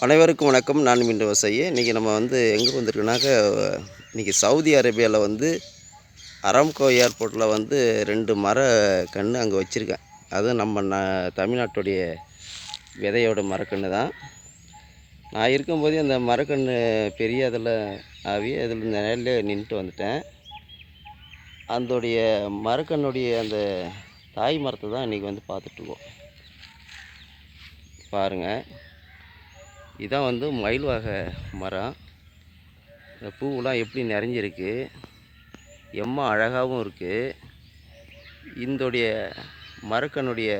அனைவருக்கும் வணக்கம். நான் மிண்டு விவசாயி. இன்றைக்கி நம்ம எங்கே வந்திருக்கோன்னாக்க, இன்றைக்கி சவுதி அரேபியாவில் அரம்கோ ஏர்போர்ட்டில் 2 மர கன்று அங்கே வச்சுருக்கேன். அதுவும் நம்ம தமிழ்நாட்டுடைய விதையோட மரக்கன்று தான். நான் இருக்கும்போதே அந்த மரக்கன்று பெரிய அதில் ஆகி அதில் நிழல்லே நின்றுட்டு வந்துட்டேன். அதோடைய மரக்கன்னுடைய அந்த தாய் மரத்தை தான் இன்றைக்கி பார்த்துட்ருக்கோம். பாருங்கள், இதான் மயில் வகை மரம். இந்த பூவெலாம் எப்படி நிறைஞ்சிருக்கு, எம்மா அழகாகவும் இருக்குது. இந்தோடைய மரக்கனுடைய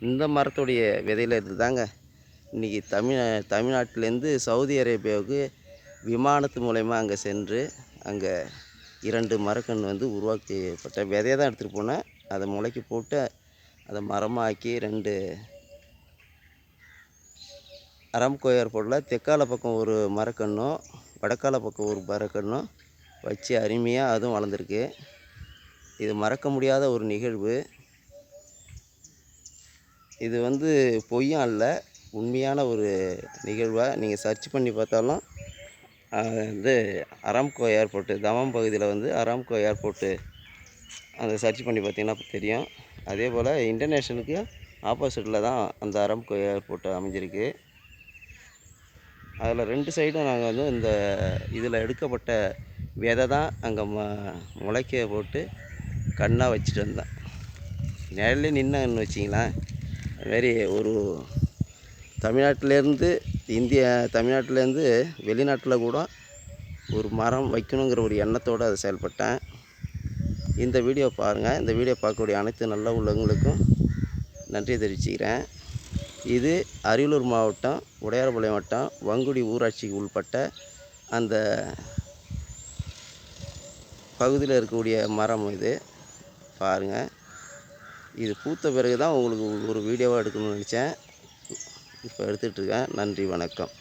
இந்த மரத்துடைய விதையில் இருந்து தாங்க இன்றைக்கி தமிழ்நாட்டிலேருந்து சவுதி அரேபியாவுக்கு விமானத்து மூலயமா அங்கே சென்று அங்கே 2 மரக்கன்று உருவாக்கப்பட்ட விதையை தான் எடுத்துகிட்டு போனேன். அதை முளைக்கி போட்டு அதை மரமாக்கி 2 அரம்கோ ஏர்போர்ட்டில் தெற்கால பக்கம் ஒரு மரக்கன்றும் வடக்கால பக்கம் ஒரு மரக்கன்றும் வச்சு அருமையாக அதுவும் வளர்ந்துருக்கு. இது மறக்க முடியாத ஒரு நிகழ்வு. இது பொய்யும் அல்ல, உண்மையான ஒரு நிகழ்வாக நீங்கள் சர்ச் பண்ணி பார்த்தாலும் அரம்கோ ஏர்போர்ட்டு தமாம் பகுதியில் அரம்கோ ஏர்போர்ட்டு அந்த சர்ச் பண்ணி பார்த்தீங்கன்னா தெரியும். அதே போல் இன்டர்நேஷ்னலுக்கு ஆப்போசிட்டில் தான் அந்த அரம்கோ ஏர்போர்ட்டு அமைஞ்சிருக்கு. அதில் 2 சைடும் நாங்கள் இந்த இதில் எடுக்கப்பட்ட விதை தான் அங்கே முளைக்க போட்டு கண்ணாக வச்சுட்டு வந்தேன். நிழல்லே நின்று வச்சிங்களேன். அதுமாரி ஒரு தமிழ்நாட்டிலேருந்து தமிழ்நாட்டிலேருந்து வெளிநாட்டில் கூட ஒரு மரம் வைக்கணுங்கிற ஒரு எண்ணத்தோடு அதை செயல்பட்டேன். இந்த வீடியோ பாருங்கள். இந்த வீடியோ பார்க்கக்கூடிய அனைத்து நல்ல உள்ளவங்களுக்கும் நன்றி தெரிவிச்சுக்கிறேன். இது அரியலூர் மாவட்டம் உடையார்பாளையம் வட்டம் வங்குடி ஊராட்சிக்கு உள்பட்ட அந்த பகுதியில் இருக்கக்கூடிய மரம் இது. பாருங்கள், இது பூத்த பிறகு தான் உங்களுக்கு ஒரு வீடியோவாக எடுக்கணும்னு நினச்சேன். இப்போ எடுத்துகிட்ருக்கேன். நன்றி, வணக்கம்.